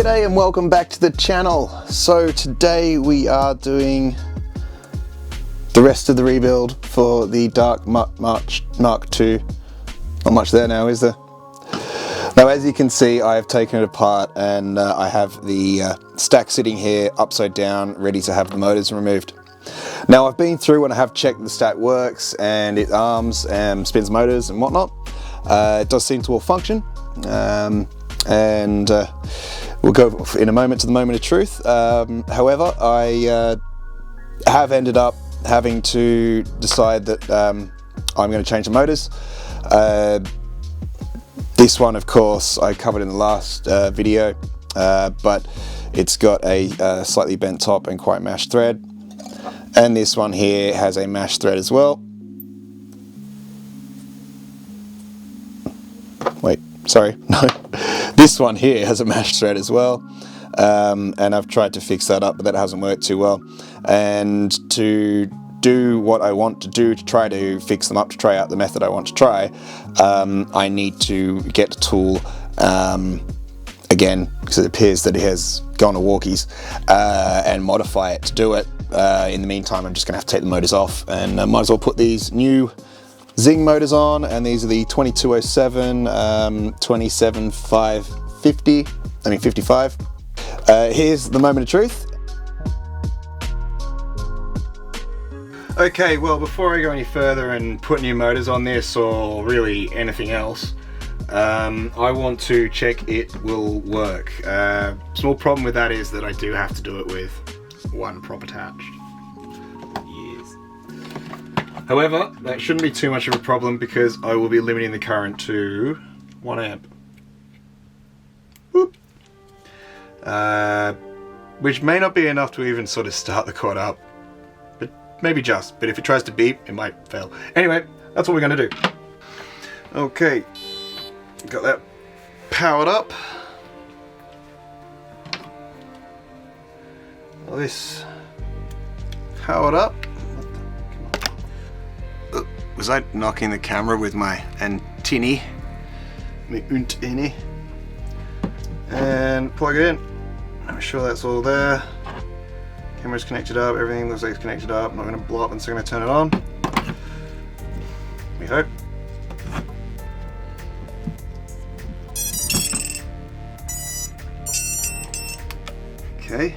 G'day and welcome back to the channel. So today we are doing the rest of the rebuild for the Dark Mut Mk2. Not much there now, is there? Now, as you can see, I have taken it apart and I have the stack sitting here upside down, ready to have the motors removed. Now, I've been through and I have checked the stack works and it arms and spins motors and whatnot. It does seem to all function. We'll go in a moment to the moment of truth. However, I have ended up having to decide that I'm going to change the motors. This one, of course, I covered in the last video, but it's got a slightly bent top and quite mashed thread. And this one here has a mashed thread as well. Wait, sorry, no. This one here has a mashed thread as well, and I've tried to fix that up, but that hasn't worked too well. And to do what I want to do to try to fix them up, to try out the method I want to try, I need to get a tool, again, because it appears that it has gone to walkies, and modify it to do it. In the meantime, I'm just going to have to take the motors off, and might as well put these new Zing motors on, and these are the 2207 55. Here's the moment of truth. Okay, well, before I go any further and put new motors on this or really anything else, I want to check it will work. Small problem with that is that I do have to do it with one prop attached. However, that shouldn't be too much of a problem because I will be limiting the current to 1 amp. Whoop. Which may not be enough to even sort of start the quad up. But maybe just. But if it tries to beep, it might fail. Anyway, that's what we're going to do. Okay. Got that powered up. Well, this powered up. Was I knocking the camera with my antennae? And plug it in. I'm sure that's all there. Camera's connected up, everything looks like it's connected up. I'm not going to blow up once I'm going to turn it on. We hope. Okay.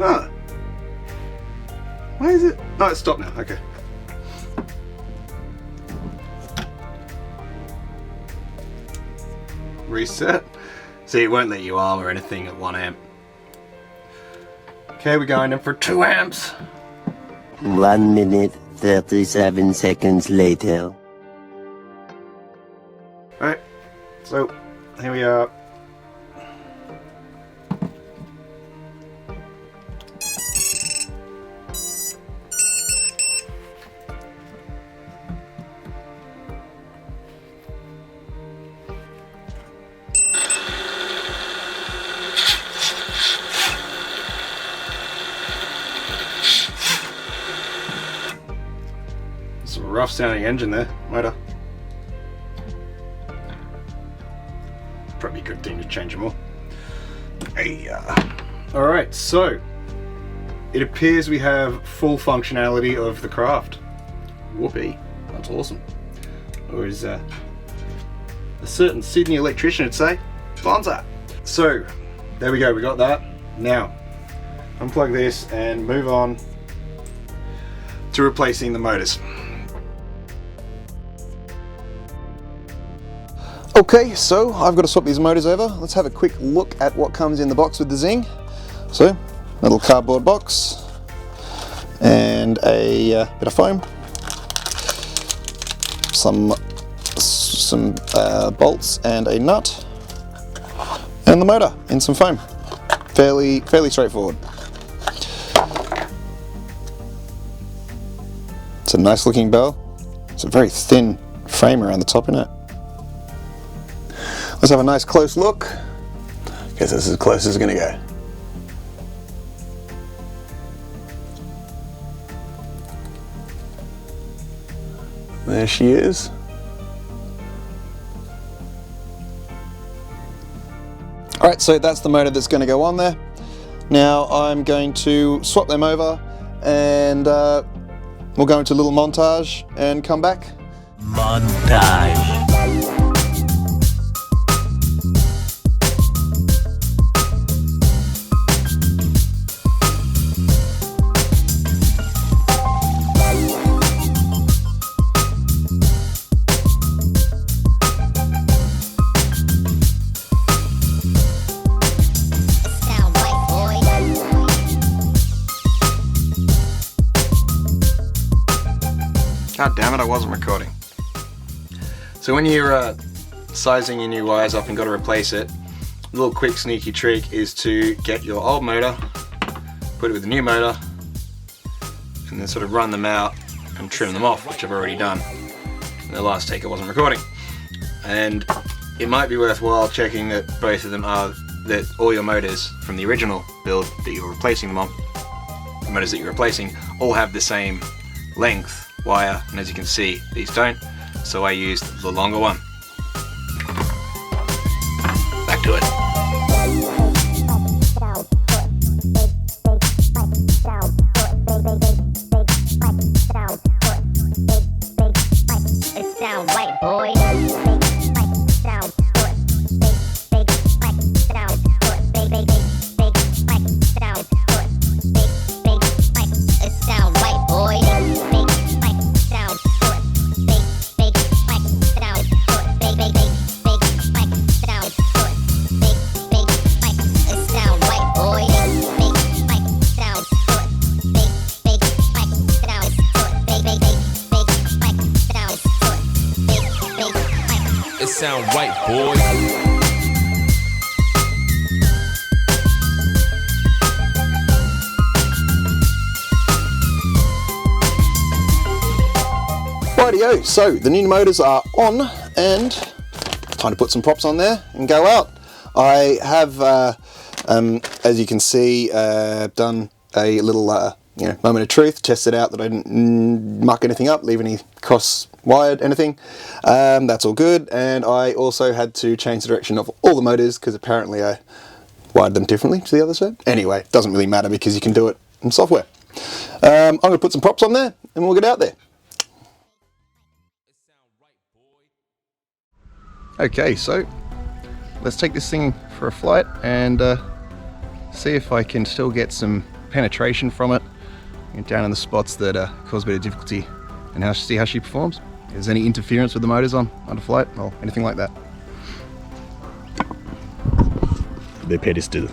Ah. Why is it? Oh, it's stopped now. Okay. Reset. See, it won't let you arm or anything at 1 amp. Okay, we're going in for 2 amps. 1 minute, 37 seconds later. Alright, so here we are. It's a rough sounding engine there, motor. Probably a good thing to change them all. Hey, alright, so it appears we have full functionality of the craft. Whoopee, that's awesome. Or as a certain Sydney electrician would say, bonza. So there we go, we got that. Now unplug this and move on to replacing the motors. Okay, so I've got to swap these motors over. Let's have a quick look at what comes in the box with the Zing. So, little cardboard box and a bit of foam, some bolts and a nut, and the motor in some foam. Fairly straightforward. It's a nice looking bell. It's a very thin frame around the top, isn't it? Let's have a nice close look. Guess this is as close as it's going to go. There she is. Alright, so that's the motor that's going to go on there. Now I'm going to swap them over and we'll go into a little montage and come back. Montage. God damn it, I wasn't recording. So when you're sizing your new wires up and got to replace it, a little quick sneaky trick is to get your old motor, put it with the new motor, and then sort of run them out and trim them off, which I've already done. In the last take I wasn't recording. And it might be worthwhile checking that both of them are, that all your motors from the original build that you're replacing them on, the motors that you're replacing, all have the same length wire, and as you can see, these don't, so I used the longer one. Back to it. It sound white, boy. Sound white, boy. Rightio, so the new motors are on and time to put some props on there and go out. I have, as you can see, done a little moment of truth, tested out that I didn't muck anything up, leave any cross-wired anything. That's all good, and I also had to change the direction of all the motors because apparently I wired them differently to the other side. Anyway, it doesn't really matter because you can do it in software. I'm going to put some props on there and we'll get out there. Okay, so let's take this thing for a flight and see if I can still get some penetration from it down in the spots that cause a bit of difficulty, and see how she performs. If there's any interference with the motors on a flight or anything like that. The pedestal.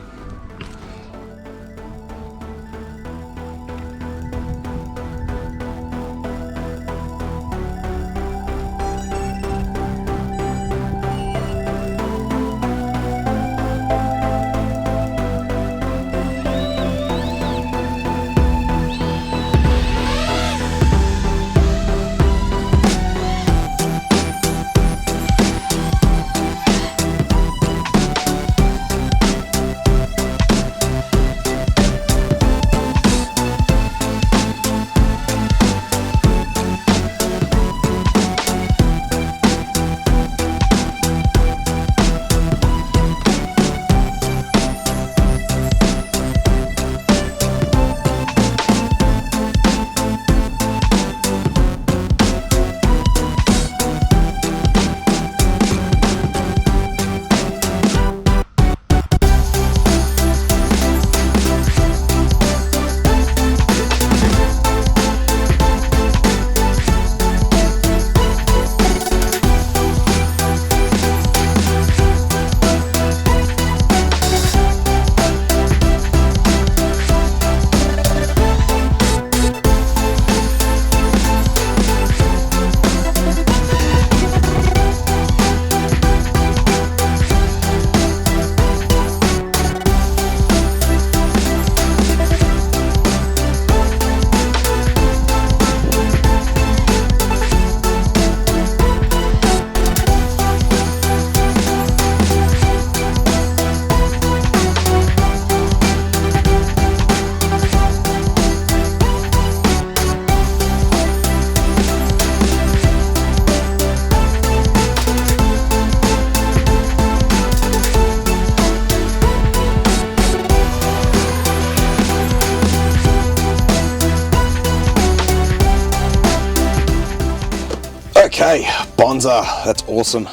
Okay, Bonza, that's awesome.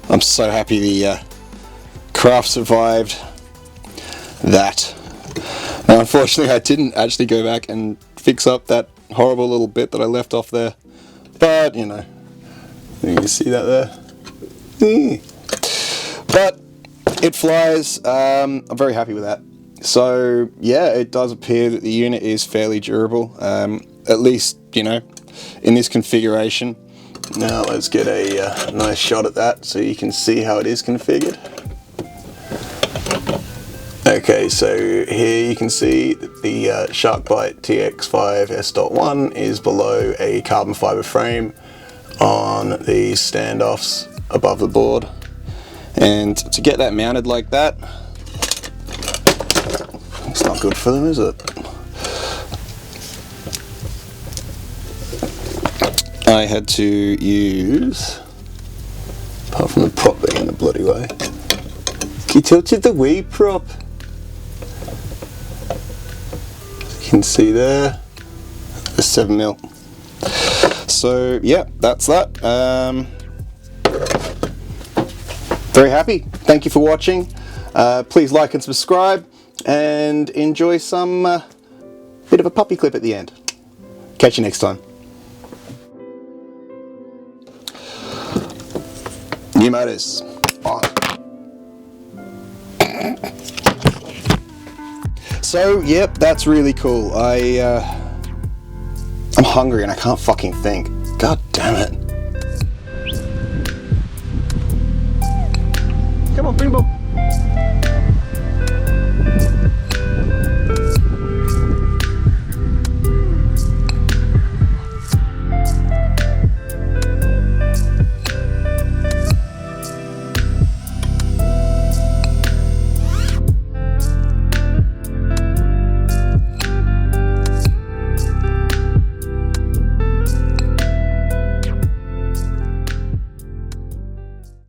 I'm so happy the craft survived that. Now unfortunately I didn't actually go back and fix up that horrible little bit that I left off there, but you know, you can see that there. But it flies. I'm very happy with that. So yeah, it does appear that the unit is fairly durable, at least, you know, in this configuration. Now let's get a nice shot at that so you can see how it is configured. Okay, so here you can see that the Byte TX5S1 is below a carbon fiber frame on the standoffs above the board. And to get that mounted like that, it's not good for them, is it? I had to use, apart from the prop being in the bloody way, you tilted the wee prop. You can see there, the 7mm. So yeah, that's that. Very happy. Thank you for watching. Please like and subscribe, and enjoy some bit of a puppy clip at the end. Catch you next time. New motors on. So yep, that's really cool. I'm hungry and I can't fucking think. God damn it. Come on, bring them up.